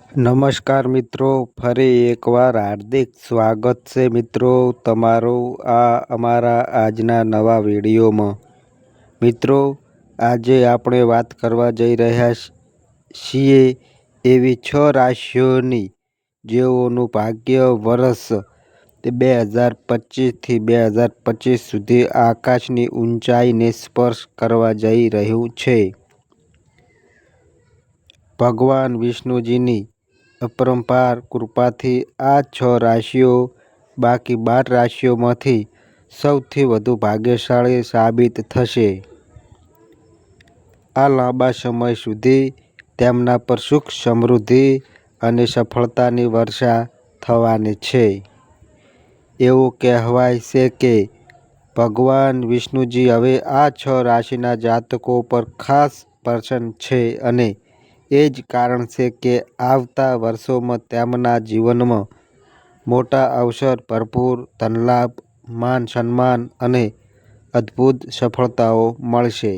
નમસ્કાર મિત્રો, ફરી એકવાર હાર્દિક સ્વાગત છે મિત્રો તમારું અમારા આજના નવા વિડીયોમાં। મિત્રો, આજે આપણે વાત કરવા જઈ રહ્યા છીએ એવી 6 રાશિઓની જેઓનું ભાગ્ય વર્ષ 2025 થી 2025 સુધી આકાશની ઊંચાઈને સ્પર્શ કરવા જઈ રહ્યું છે। ભગવાન વિષ્ણુજીની અપરંપાર કૃપાથી આ 6 રાશિઓ બાકી 12 રાશિઓમાંથી સૌથી વધુ ભાગ્યશાળી સાબિત થશે। આ લાંબા સમય સુધી તેમના પર સુખ, સમૃદ્ધિ અને સફળતાની વર્ષા થવાની છે। એવું કહેવાય છે કે ભગવાન વિષ્ણુજી હવે આ 6 રાશિના જાતકો પર ખાસ પ્રસન્ન છે અને એ જ કારણ છે કે આવતા વર્ષોમાં તેમના જીવનમાં મોટા અવસર, ભરપૂર ધનલાભ, માન સન્માન અને અદ્ભુત સફળતાઓ મળશે।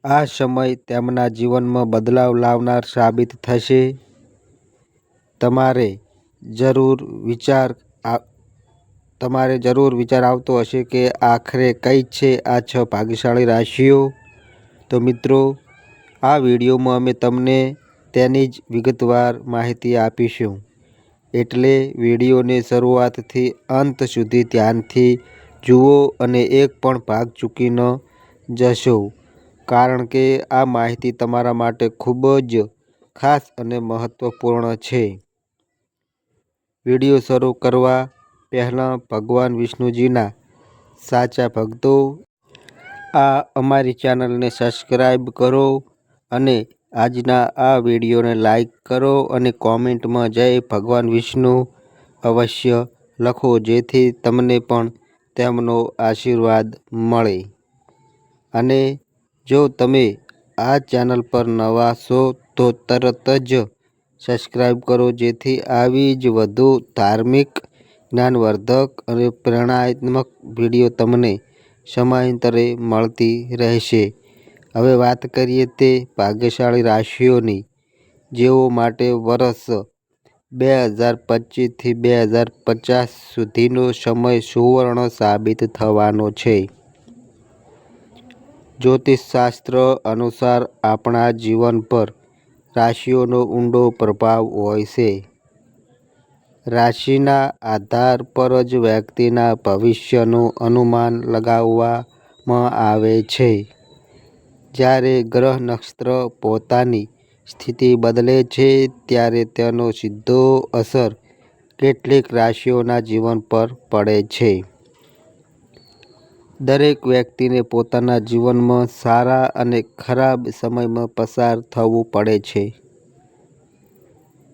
આ સમય તેમના જીવનમાં બદલાવ લાવનાર સાબિત થશે। તમારે જરૂર વિચાર આવતો હશે કે આખરે કઈ છે આ 6 ભાગ્યશાળી રાશિઓ? તો મિત્રો, આ વિડીયોમાં અમે તમને તેની જ વિગતવાર માહિતી આપીશું, એટલે વિડીયોને શરૂઆતથી અંત સુધી ધ્યાનથી જુઓ અને એક પણ ભાગ ચૂકી ન જશો, કારણ કે આ માહિતી તમારા માટે ખૂબ જ ખાસ અને મહત્વપૂર્ણ છે। વિડીયો શરૂ કરવા પહેલાં ભગવાન વિષ્ણુજીના સાચા ભક્તો અમારી ચેનલને સબસ્ક્રાઈબ કરો અને આજના આ વિડીયોને લાઈક કરો અને કોમેન્ટમાં જય ભગવાન વિષ્ણુ અવશ્ય લખો, જેથી તમને પણ તેમનો આશીર્વાદ મળે। અને જો તમે આ ચેનલ પર નવા છો તો તરત જ સબસ્ક્રાઈબ કરો, જેથી આવી જ વધુ ધાર્મિક, જ્ઞાનવર્ધક અને પ્રેરણાત્મક વિડીયો તમને સમયાંતરે મળતી રહેશે। હવે વાત કરીએ તે ભાગ્યશાળી રાશિઓની જેઓ માટે વર્ષ 2025 થી 2050 સુધીનો સમય સુવર્ણ સાબિત થવાનો છે। જ્યોતિષશાસ્ત્ર અનુસાર આપણા જીવન પર રાશિઓનો ઊંડો પ્રભાવ હોય છે। રાશિના આધાર પર જ વ્યક્તિના ભવિષ્યનું અનુમાન લગાવવામાં આવે છે। જ્યારે ગ્રહ નક્ષત્ર પોતાની સ્થિતિ બદલે છે ત્યારે તેનો સીધો અસર કેટલીક રાશિઓના જીવન પર પડે છે। દરેક વ્યક્તિને પોતાના જીવનમાં સારા અને ખરાબ સમયમાં પસાર થવું પડે છે।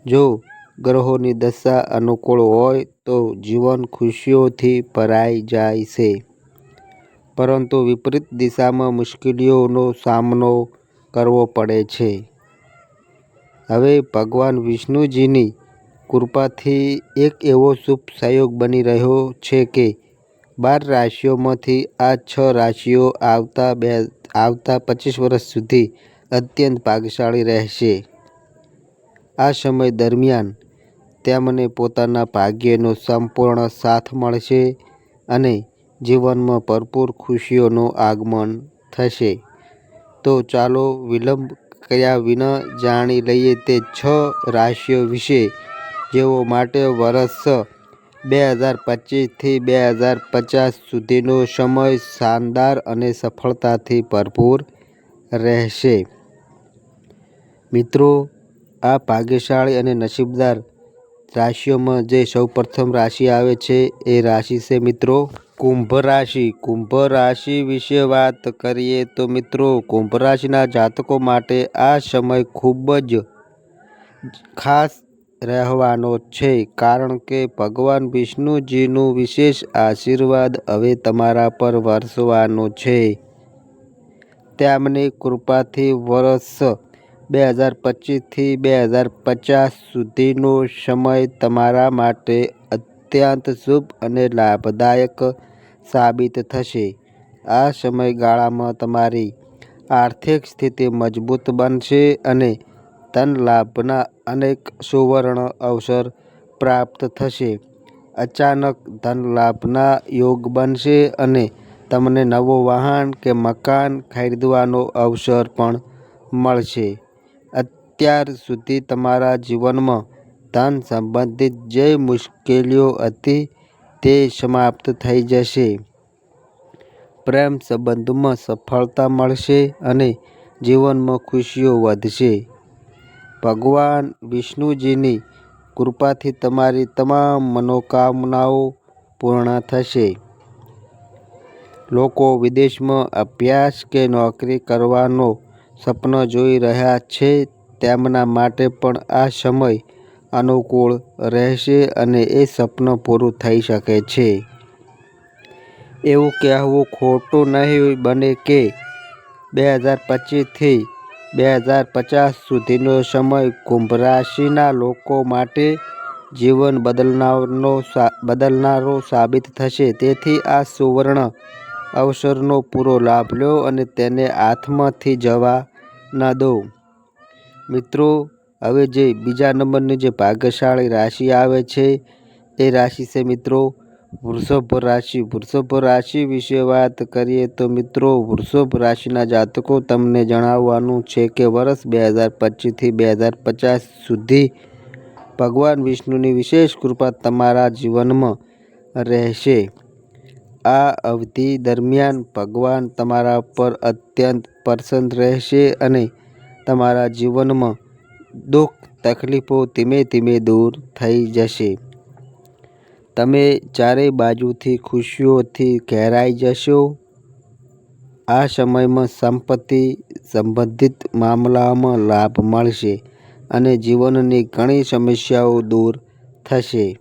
જો ગ્રહોની દશા અનુકૂળ હોય તો જીવન ખુશીઓથી ભરાઈ જાય છે, પરંતુ વિપરીત દિશામાં મુશ્કેલીઓનો સામનો કરવો પડે છે। હવે ભગવાન વિષ્ણુજીની કૃપાથી એક એવો શુભ સંયોગ બની રહ્યો છે કે 12 રાશિઓમાંથી આ 6 રાશિઓ આવતા 25 વર્ષ સુધી અત્યંત ભાગ્યશાળી રહેશે। આ સમય દરમિયાન તેમને પોતાના ભાગ્યનો સંપૂર્ણ સાથ મળશે અને જીવનમાં ભરપૂર ખુશીઓનું આગમન થશે। તો ચાલો વિલંબ કર્યા વિના જાણી લઈએ તે 6 રાશિઓ વિશે જેઓ માટે વર્ષ 2025 થી 2050 સુધીનો સમય શાનદાર અને સફળતાથી ભરપૂર રહેશે। મિત્રો, આ ભાગ્યશાળી અને નસીબદાર રાશિઓમાં જે સૌપ્રથમ રાશિ આવે છે એ રાશિ છે મિત્રો કુંભ રાશિ। કુંભ રાશિ વિશે વાત કરીએ તો મિત્રો, કુંભ રાશિના જાતકો માટે આ સમય ખૂબ જ ખાસ રહેવાનો છે, કારણ કે ભગવાન વિષ્ણુજીનું વિશેષ આશીર્વાદ હવે તમારા પર વરસવાનો છે। તેમની કૃપાથી વર્ષ 2025 થી 2050 સુધીનો સમય તમારા માટે અત્યંત શુભ અને લાભદાયક સાબિત થશે। આ સમયગાળામાં તમારી આર્થિક સ્થિતિ મજબૂત બનશે અને ધન લાભના અનેક સુવર્ણ અવસર પ્રાપ્ત થશે. અચાનક ધન લાભના યોગ બનશે અને તમને નવો વાહન કે મકાન ખરીદવાનો અવસર પણ મળશે. અત્યાર સુધી તમારા જીવનમાં ધન સંબંધિત જે મુશ્કેલીઓ હતી તે સમાપ્ત થઈ જશે. પ્રેમ સંબંધોમાં સફળતા મળશે અને જીવનમાં ખુશીઓ વધશે. ભગવાન વિષ્ણુજીની કૃપાથી તમારી તમામ મનોકામનાઓ પૂર્ણ થશે. લોકો વિદેશમાં અભ્યાસ કે નોકરી કરવાનો સપનો જોઈ રહ્યા છે તેમના માટે પણ આ સમય અનુકૂળ રહેશે અને એ સપનું પૂરું થઈ શકે છે. એવું કહેવું ખોટું નહીં બને કે 2025 થી 2050 સુધીનો સમય કુંભ રાશિના લોકો માટે જીવન બદલનારો સાબિત થશે. તેથી આ સુવર્ણ અવસરનો પૂરો લાભ લો અને તેને હાથમાંથી જવા ન દો. મિત્રો, હવે જે બીજા નંબરની જે ભાગ્યશાળી રાશિ આવે છે એ રાશિ છે મિત્રો વૃષભ રાશિ. વૃષભ રાશિ વિશે વાત કરીએ તો મિત્રો વૃષભ રાશિના જાતકો તમને જણાવવાનું છે કે વર્ષ 2025 થી 2050 સુધી ભગવાન વિષ્ણુની વિશેષ કૃપા તમારા જીવનમાં રહેશે. આ અવધિ દરમિયાન ભગવાન તમારા પર અત્યંત પ્રસન્ન રહેશે અને તમારા જીવનમાં દુઃખ તકલીફો ધીમે ધીમે દૂર થઈ જશે. તમે ચારે બાજુથી ખુશીઓથી ઘેરાઈ જશો. આ સમયમાં સંપત્તિ સંબંધિત મામલામાં લાભ મળશે અને જીવનની ઘણી સમસ્યાઓ દૂર થશે.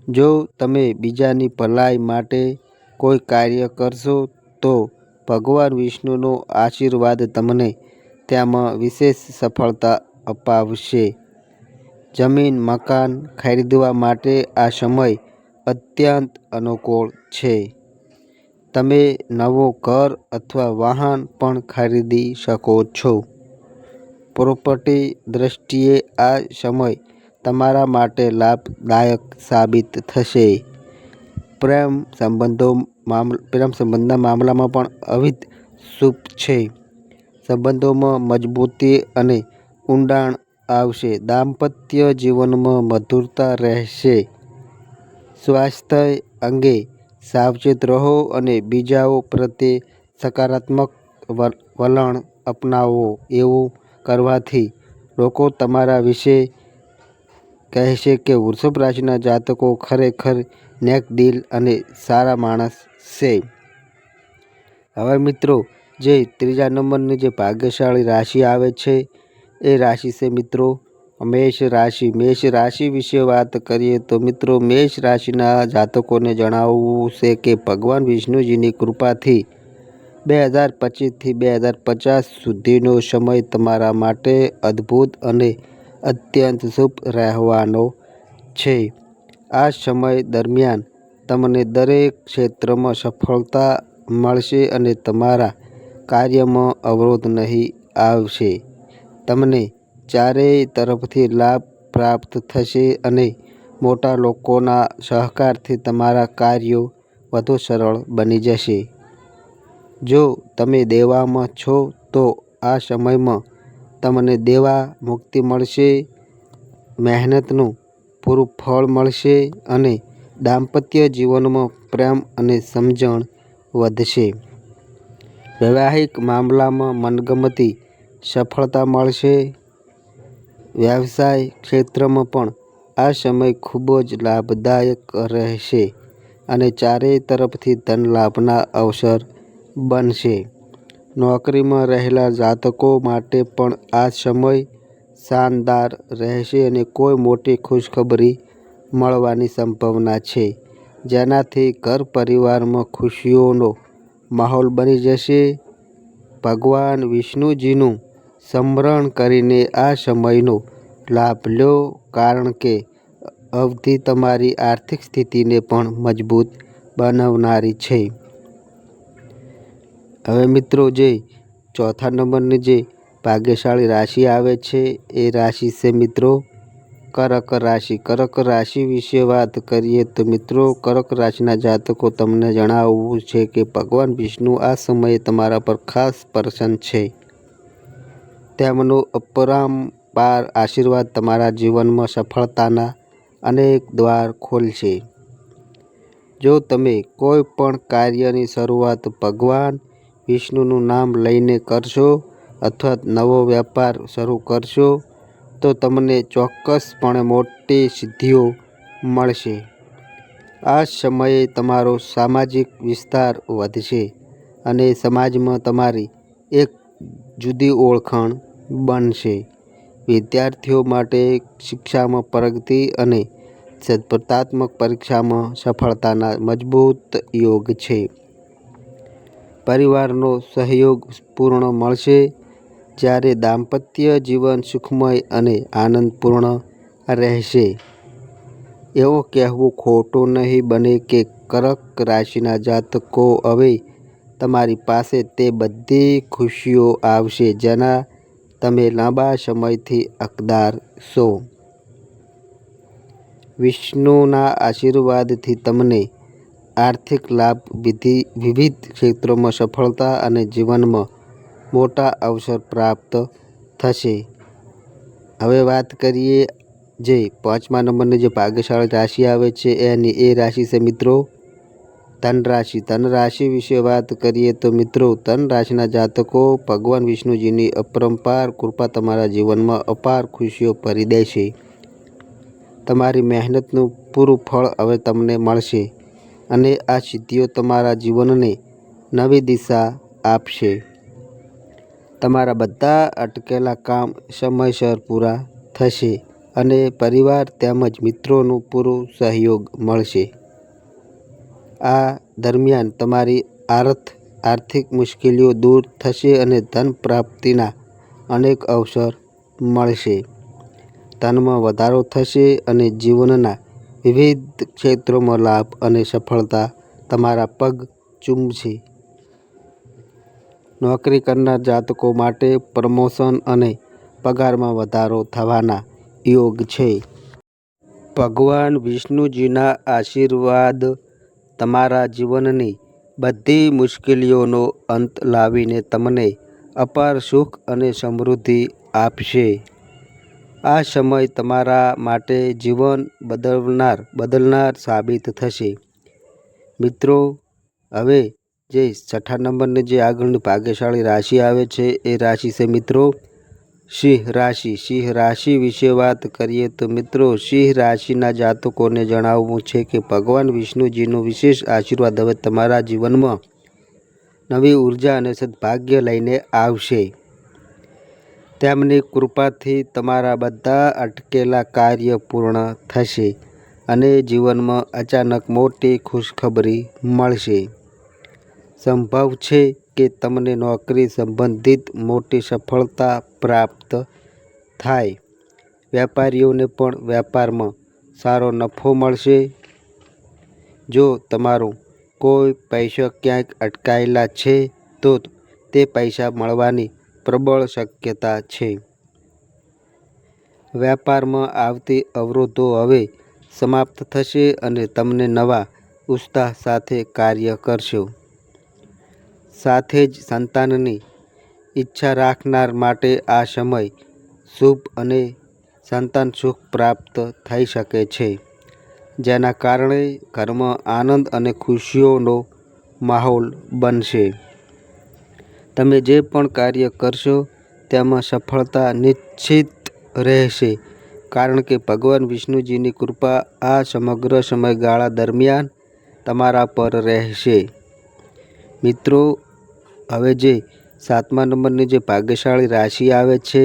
જો તમે બીજાની ભલાઈ માટે કોઈ કાર્ય કરશો તો ભગવાન વિષ્ણુનો આશીર્વાદ તમને તેમાં વિશેષ સફળતા અપાવશે. જમીન મકાન ખરીદવા માટે આ સમય અત્યંત અનુકૂળ છે. તમે નવું ઘર અથવા વાહન પણ ખરીદી શકો છો. પ્રોપર્ટી દ્રષ્ટિએ આ સમય તમારા માટે લાભદાયક સાબિત થશે. પ્રેમ સંબંધના મામલામાં પણ અવિધ શુભ છે. સંબંધોમાં મજબૂતી અને ઊંડાણ આવશે. દાંપત્ય જીવનમાં મધુરતા રહેશે. સ્વાસ્થ્ય અંગે સાવચેત રહો અને બીજાઓ પ્રત્યે સકારાત્મક વલણ અપનાવો. એવું કરવાથી લોકો તમારા વિશે કહેશે કે વૃષભ રાશિના જાતકો ખરેખર નેક દિલ અને સારા માણસ છે. હવે મિત્રો જે ત્રીજા નંબરની જે ભાગ્યશાળી રાશિ આવે છે એ રાશિ છે મિત્રો મેષ રાશિ. મેષ રાશિ વિશે વાત કરીએ તો મિત્રો મેષ રાશિના જાતકોને જણાવવું છે કે ભગવાન વિષ્ણુજીની કૃપાથી 2025 થી 2050 સુધીનો સમય તમારા માટે અદ્ભુત અને અત્યંત શુભ રહેવાનો છે. આ સમય દરમિયાન તમને દરેક ક્ષેત્રમાં સફળતા મળશે અને તમારા કાર્યમાં અવરોધ નહીં આવશે. તમને ચારેય તરફથી લાભ પ્રાપ્ત થશે અને મોટા લોકોના સહકારથી તમારા કાર્યો વધુ સરળ બની જશે. જો તમે દેવામાં છો તો આ સમયમાં તમને દેવા મુક્તિ મળશે. મહેનતનું પૂરું ફળ મળશે અને દાંપત્ય જીવનમાં પ્રેમ અને સમજણ વધશે. વૈવાહિક મામલામાં મનગમતી સફળતા મળશે. વ્યવસાય ક્ષેત્રમાં પણ આ સમય ખૂબ જ લાભદાયક રહેશે અને ચારેય તરફથી ધન લાભના અવસર બનશે. નોકરીમાં રહેલા જાતકો માટે પણ આ સમય શાનદાર રહેશે અને કોઈ મોટી ખુશખબરી મળવાની સંભાવના છે જેનાથી ઘર પરિવારમાં ખુશીઓનો માહોલ બની જશે. ભગવાન વિષ્ણુજીનું સ્મરણ કરીને આ સમયનો લાભ લો કારણ કે અવધિ તમારી આર્થિક સ્થિતિને પણ મજબૂત બનાવનારી છે. હવે મિત્રો જે ચોથા નંબરની જે ભાગ્યશાળી રાશિ આવે છે એ રાશિ છે મિત્રો કર્ક રાશિ. કર્ક રાશિ વિશે વાત કરીએ તો મિત્રો કર્ક રાશિના જાતકો તમને જણાવવું છે કે ભગવાન વિષ્ણુ આ સમયે તમારા પર ખાસ પ્રસન્ન છે. તેમનો અપરંપાર આશીર્વાદ તમારા જીવનમાં સફળતાના અનેક દ્વાર ખોલશે. જો તમે કોઈ પણ કાર્યની શરૂઆત ભગવાન વિષ્ણુનું નામ લઈને કરશો અથવા નવો વેપાર શરૂ કરશો તો તમને ચોક્કસપણે મોટી સિદ્ધિઓ મળશે. આ સમયે તમારો સામાજિક વિસ્તાર વધશે અને સમાજમાં તમારી એક જુદી ઓળખાણ બનશે. વિદ્યાર્થીઓ માટે શિક્ષામાં પ્રગતિ અને સ્પર્ધાત્મક પરીક્ષામાં સફળતાના મજબૂત યોગ છે. પરિવારનો સહયોગ પૂર્ણ મળશે જ્યારે દાંપત્ય જીવન સુખમય અને આનંદપૂર્ણ રહેશે. એવું કહેવું ખોટું નહીં બને કે કર્ક રાશિના જાતકો હવે તમારી પાસે તે બધી ખુશીઓ આવશે જેના તમે લાંબા સમયથી હકદાર છો. વિષ્ણુના આશીર્વાદથી તમને આર્થિક લાભ, વિવિધ ક્ષેત્રોમાં સફળતા અને જીવનમાં મોટા અવસર પ્રાપ્ત થશે. હવે વાત કરીએ જે 5મા નંબરની જે ભાગ્યશાળી રાશિ આવે છે એની એ રાશિ છે મિત્રો ધન રાશિ. ધન રાશિ વિશે વાત કરીએ તો મિત્રો ધન રાશિના જાતકો ભગવાન વિષ્ણુજીની અપરંપાર કૃપા તમારા જીવનમાં અપાર ખુશીઓ ભરી દેશે. તમારી મહેનતનું પૂરું ફળ હવે તમને મળશે અને આ સિદ્ધિઓ તમારા જીવનને નવી દિશા આપશે. તમારા બધા અટકેલા કામ સમયસર પૂરા થશે અને પરિવાર તેમજ મિત્રોનું પૂરું સહયોગ મળશે. આ દરમિયાન તમારી આર્થિક મુશ્કેલીઓ દૂર થશે અને ધન પ્રાપ્તિના અનેક અવસર મળશે. ધનમાં વધારો થશે અને જીવનના વિવિધ ક્ષેત્રોમાં લાભ અને સફળતા તમારા પગ ચૂમશે. નોકરી કરનાર જાતકો માટે પ્રમોશન અને પગારમાં વધારો થવાના યોગ છે. ભગવાન વિષ્ણુજીના આશીર્વાદ તમારા જીવનની બધી મુશ્કેલીઓનો અંત લાવીને તમને અપાર સુખ અને સમૃદ્ધિ આપશે. આ સમય તમારા માટે જીવન બદલનાર સાબિત થશે. મિત્રો હવે જે 6ઠા નંબરની જે આગળની ભાગ્યશાળી રાશિ આવે છે એ રાશિ છે મિત્રો સિંહ રાશિ. સિંહ રાશિ વિશે વાત કરીએ તો મિત્રો સિંહ રાશિના જાતકોને જણાવવું છે કે ભગવાન વિષ્ણુજીનો વિશેષ આશીર્વાદ હવે તમારા જીવનમાં નવી ઉર્જા અને સદભાગ્ય લઈને આવશે. તેમની કૃપાથી તમારા બધા અટકેલા કાર્ય પૂર્ણ થશે અને જીવનમાં અચાનક મોટી ખુશખબરી મળશે. સંભવ છે કે તમને નોકરી સંબંધિત મોટી સફળતા પ્રાપ્ત થાય. વેપારીઓને પણ વેપારમાં સારો નફો મળશે. જો તમારો કોઈ પૈસા ક્યાંક અટકાયેલા છે તો તે પૈસા મળવાની પ્રબળ શક્યતા છે. વેપારમાં આવતી અવરોધો હવે સમાપ્ત થશે અને તમને નવા ઉત્સાહ સાથે કાર્ય કરશો. સાથે જ સંતાનની ઈચ્છા રાખનાર માટે આ સમય શુભ અને સંતાન સુખ પ્રાપ્ત થઈ શકે છે જેના કારણે ઘરમાં આનંદ અને ખુશીઓનો માહોલ બનશે. તમે જે પણ કાર્ય કરશો તેમાં સફળતા નિશ્ચિત રહેશે કારણ કે ભગવાન વિષ્ણુજીની કૃપા આ સમગ્ર સમયગાળા દરમિયાન તમારા પર રહેશે. મિત્રો હવે જે 7મા નંબરની જે ભાગ્યશાળી રાશિ આવે છે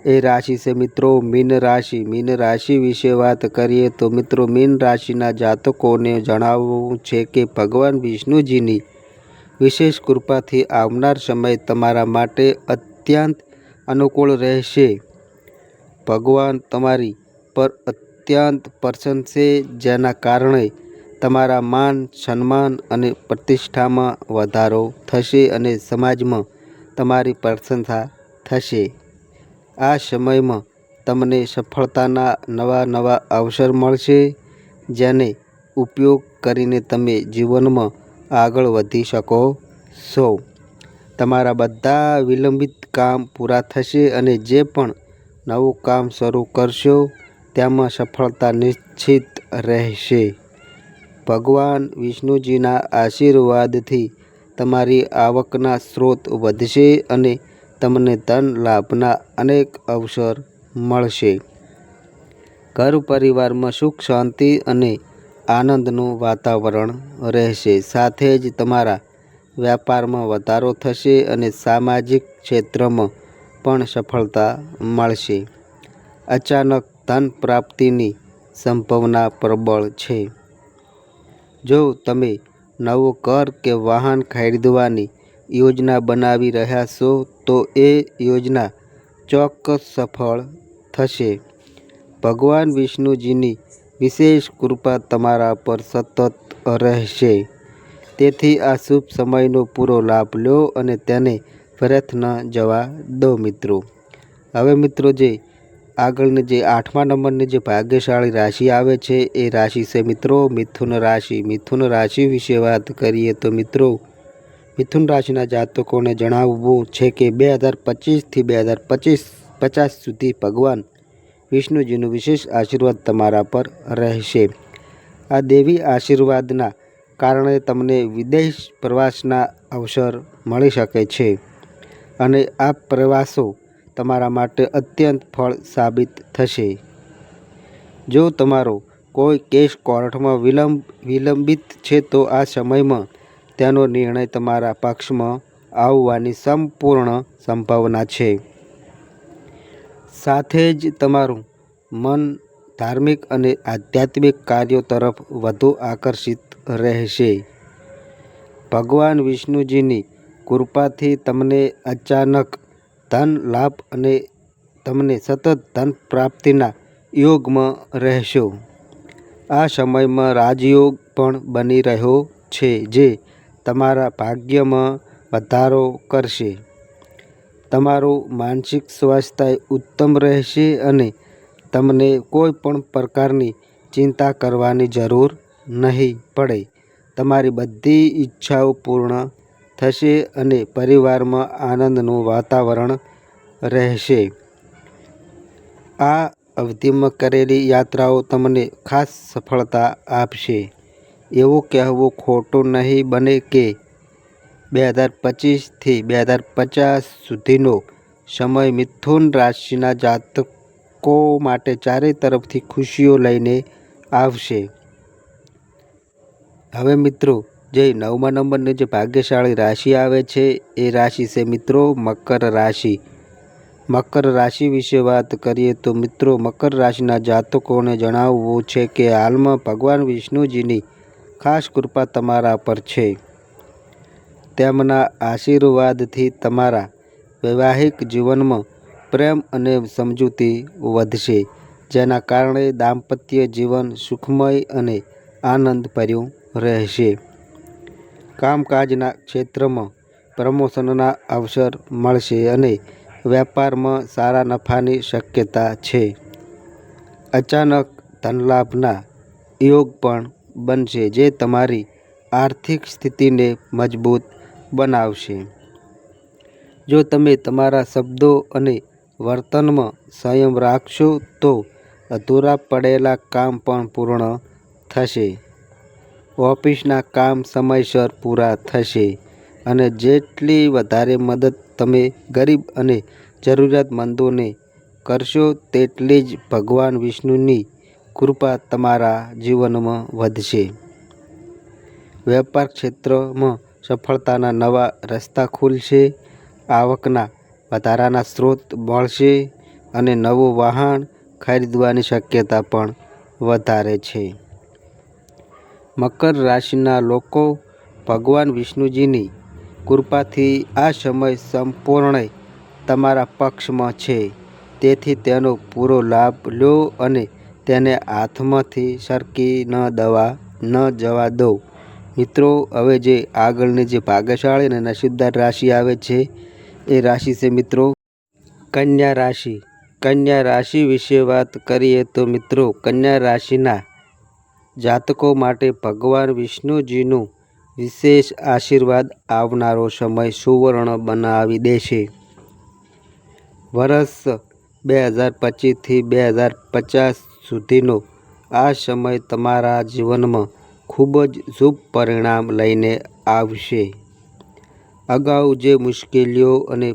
એ રાશિ છે મિત્રો મીન રાશિ. મીન રાશિ વિશે વાત કરીએ તો મિત્રો મીન રાશિના જાતકોને જણાવવું છે કે ભગવાન વિષ્ણુજીની વિશેષ કૃપાથી આવનાર સમય તમારા માટે અત્યંત અનુકૂળ રહેશે. ભગવાન તમારી પર અત્યંત પ્રસન્ન છે જેના કારણે તમારા માન સન્માન અને પ્રતિષ્ઠામાં વધારો થશે અને સમાજમાં તમારી પ્રશંસા થશે. આ સમયમાં તમને સફળતાના નવા અવસર મળશે, જેને ઉપયોગ કરીને તમે જીવનમાં આગળ વધી શકો છો. તમારા બધા વિલંબિત કામ પૂરા થશે અને જે પણ નવું કામ શરૂ કરશો તેમાં સફળતા નિશ્ચિત રહેશે. ભગવાન વિષ્ણુજીના આશીર્વાદથી તમારી આવકના સ્ત્રોત વધશે અને તમને ધન લાભના અનેક અવસર મળશે. ઘર પરિવારમાં સુખ શાંતિ અને આનંદનું વાતાવરણ રહેશે. સાથે જ તમારા વ્યાપારમાં વધારો થશે અને સામાજિક ક્ષેત્રમાં પણ સફળતા મળશે. અચાનક ધન પ્રાપ્તિની સંભાવના પ્રબળ છે. જો તમે નવું ઘર કે વાહન ખરીદવાની યોજના બનાવી રહ્યા છો તો એ યોજના ચોક્કસ સફળ થશે. ભગવાન વિષ્ણુજીની વિશેષ કૃપા તમારા પર સતત રહેશે. તેથી આ શુભ સમયનો પૂરો લાભ લો અને તેને વ્યર્થ ન જવા દો મિત્રો. હવે મિત્રો જે આગળની જે 8મા નંબરની જે ભાગ્યશાળી રાશિ આવે છે એ રાશિ છે મિત્રો મિથુન રાશિ. મિથુન રાશિ વિશે વાત કરીએ તો મિત્રો મિથુન રાશિના જાતકોને જણાવવું છે કે 2025થી 2050 સુધી ભગવાન વિષ્ણુજીનું વિશેષ આશીર્વાદ તમારા પર રહેશે. આ દેવી આશીર્વાદના કારણે તમને વિદેશ પ્રવાસના અવસર મળી શકે છે અને આ પ્રવાસો તમારા માટે અત્યંત ફળ સાબિત થશે. જો તમારો કોઈ કેસ કોર્ટમાં વિલંબિત છે તો આ સમયમાં તેનો નિર્ણય તમારા પક્ષમાં આવવાની સંપૂર્ણ સંભાવના છે. સાથે જ તમારું મન ધાર્મિક અને આધ્યાત્મિક કાર્યો તરફ વધુ આકર્ષિત રહેશે. ભગવાન વિષ્ણુજીની કૃપાથી તમને અચાનક ધન લાભ અને તમને સતત ધન પ્રાપ્તિના યોગમાં રહેશો. આ સમયમાં રાજયોગ પણ બની રહ્યો છે જે તમારા ભાગ્યમાં વધારો કરશે. તમારું માનસિક સ્વાસ્થ્ય ઉત્તમ રહેશે અને તમને કોઈ પણ પ્રકારની ચિંતા કરવાની જરૂર નહીં પડે. તમારી બધી ઈચ્છાઓ પૂર્ણ થશે અને પરિવારમાં આનંદનું વાતાવરણ રહેશે. આ અવધિમાં કરેલી યાત્રાઓ તમને ખાસ સફળતા આપશે. એવું કહેવું ખોટું નહીં બને કે 2025થી 2050 સુધીનો સમય મિથુન રાશિના જાતકો માટે ચારે તરફથી ખુશીઓ લઈને આવશે. હવે મિત્રો જે 9મા નંબરની જે ભાગ્યશાળી રાશિ આવે છે એ રાશિ છે મિત્રો મકર રાશિ. મકર રાશિ વિશે વાત કરીએ તો મિત્રો મકર રાશિના જાતકોને જણાવવું છે કે હાલમાં ભગવાન વિષ્ણુજીની ખાસ કૃપા તમારા પર છે. તેમના આશીર્વાદથી તમારા વૈવાહિક જીવનમાં પ્રેમ અને સમજૂતી વધશે, જેના કારણે દાંપત્ય જીવન સુખમય અને આનંદભર્યું રહેશે. કામકાજના ક્ષેત્રમાં પ્રમોશનના અવસર મળશે અને વેપારમાં સારા નફાની શક્યતા છે. અચાનક ધનલાભના યોગ પણ બનશે જે તમારી આર્થિક સ્થિતિને મજબૂત બનાવશે. જો તમે તમારા શબ્દો અને વર્તનમાં સંયમ રાખશો તો અધૂરા પડેલા કામ પણ પૂર્ણ થશે. ઓફિસના કામ સમયસર પૂરા થશે અને જેટલી વધારે મદદ તમે ગરીબ અને જરૂરિયાતમંદોને કરશો તેટલી જ ભગવાન વિષ્ણુની કૃપા તમારા જીવનમાં વધશે. વેપાર ક્ષેત્રમાં સફળતાના નવા રસ્તા ખુલશે. આવકના વધારાના સ્ત્રોત મળશે અને નવું વાહન ખરીદવાની શક્યતા પણ વધારે છે. મકર રાશિના લોકો ભગવાન વિષ્ણુજીની કૃપાથી આ સમય સંપૂર્ણ તમારા પક્ષમાં છે. તેથી તેનો પૂરો લાભ લો અને તેને હાથમાંથી સરકી ન જવા દો. મિત્રો હવે જે આગળની જે ભાગ્યશાળી અને નસીબદાર રાશિ આવે છે એ રાશિ છે મિત્રો કન્યા રાશિ. કન્યા રાશિ વિશે વાત કરીએ તો મિત્રો, કન્યા રાશિના જાતકો માટે ભગવાન વિષ્ણુજીનું વિશેષ આશીર્વાદ આવનારો સમય સુવર્ણ બનાવી દેશે. વર્ષ 2025થી 2050 સુધીનો આ સમય તમારા જીવનમાં ખૂબ જ શુભ પરિણામ લઈને આવશે. અગાઉ જે મુશ્કેલીઓ અને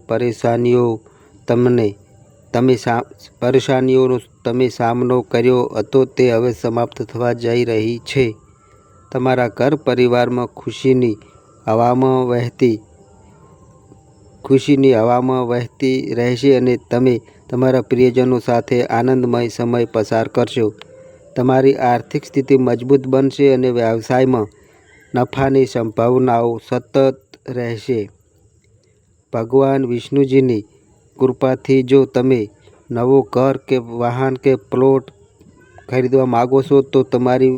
પરેશાનીઓનો તમે સામનો કર્યો હતો તે હવે સમાપ્ત થવા જઈ રહી છે. તમારા ઘર પરિવારમાં ખુશીની હવામાં વહેતી રહેશે અને તમે તમારા પ્રિયજનો સાથે આનંદમય સમય પસાર કરશો. તમારી આર્થિક સ્થિતિ મજબૂત બનશે અને વ્યવસાયમાં નફાની સંભાવનાઓ સતત રહેશે. ભગવાન વિષ્ણુજીની કૃપાથી જો તમે નવું ઘર કે વાહન કે પ્લોટ ખરીદવા માગો છો તો તમારી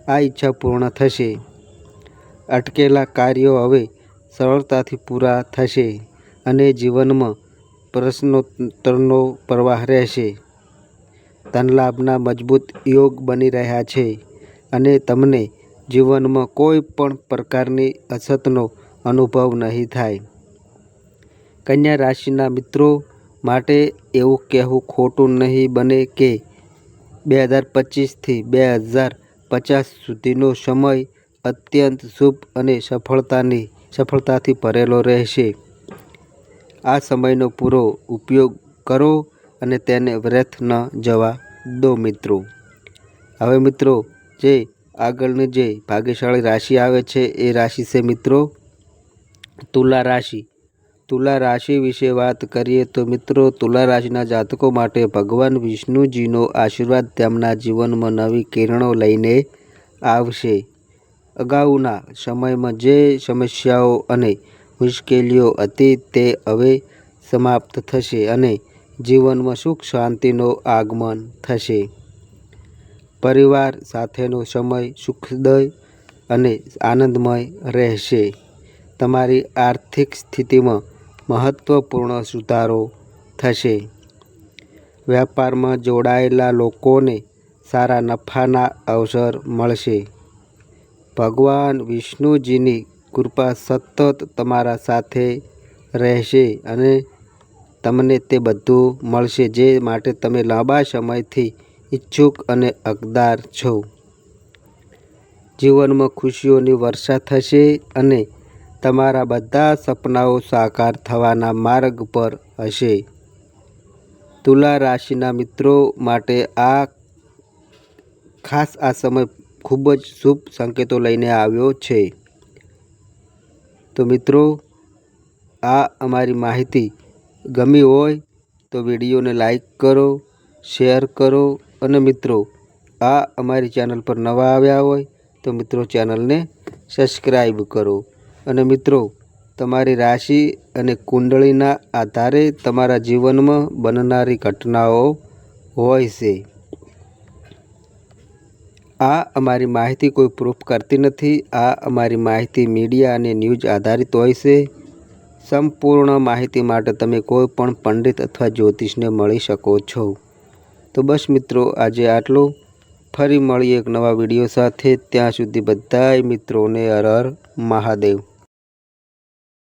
આ ઈચ્છા પૂર્ણ થશે. અટકેલા કાર્યો હવે સરળતાથી પૂરા થશે અને જીવનમાં પ્રશ્નોત્તરનો પ્રવાહ રહેશે. ધનલાભના મજબૂત યોગ બની રહ્યા છે અને તમને જીવનમાં કોઈ પણ પ્રકારની અછતનો અનુભવ નહીં થાય. કન્યા રાશિના મિત્રો માટે એવું કહેવું ખોટું નહીં બને કે 2025થી 2050 સુધીનો સમય અત્યંત શુભ અને સફળતાથી ભરેલો રહેશે. આ સમયનો પૂરો ઉપયોગ કરો અને તેને વ્યર્થ ન જવા દો મિત્રો. હવે મિત્રો, જે આગળની જે ભાગ્યશાળી રાશિ આવે છે એ રાશિ છે મિત્રો તુલા રાશિ. તુલા રાશિ વિશે વાત કરીએ તો મિત્રો, તુલા રાશિના જાતકો માટે ભગવાન વિષ્ણુજીનો આશીર્વાદ તેમના જીવનમાં નવી કિરણો લઈને આવશે. અગાઉના સમયમાં જે સમસ્યાઓ અને મુશ્કેલીઓ હતી તે હવે સમાપ્ત થશે અને જીવનમાં સુખ શાંતિનો આગમન થશે. પરિવાર સાથેનો સમય સુખદ અને આનંદમય રહેશે. તમારી આર્થિક સ્થિતિમાં મહત્વપૂર્ણ સુધારો થશે. વ્યાપારમાં જોડાયેલા લોકોને સારા નફાના અવસર મળશે. ભગવાન વિષ્ણુજીની કૃપા સતત તમારા સાથે રહેશે અને તમને તે બધું મળશે જે માટે તમે લાંબા સમયથી ઈચ્છુક અને હકદાર છો. જીવનમાં ખુશીઓની વર્ષા થશે અને તમારા બધા સપનાઓ સાકાર થવાના માર્ગ પર હશે. તુલા રાશિના મિત્રો માટે આ સમય ખૂબ જ શુભ સંકેતો લઈને આવ્યો છે. તો મિત્રો, આ અમારી માહિતી ગમી હોય તો વિડીયોને લાઈક કરો, શેર કરો અને મિત્રો આ અમારી ચેનલ પર નવા આવ્યા હોય તો મિત્રો ચેનલને સબસ્ક્રાઈબ કરો. અને મિત્રો, તમારી રાશિ અને કુંડળીના આધારે તમારા જીવનમાં બનનારી ઘટનાઓ હોય છે. આ અમારી માહિતી કોઈ પ્રૂફ કરતી નથી. આ અમારી માહિતી મીડિયા અને ન્યૂઝ આધારિત હોય છે. સંપૂર્ણ માહિતી માટે તમે કોઈ પણ પંડિત અથવા જ્યોતિષને મળી શકો છો. તો બસ મિત્રો, આજે આટલું. ફરી મળીએ એક નવા વિડીયો સાથે. ત્યાં સુધી બધાય મિત્રોને હર હર મહાદેવ.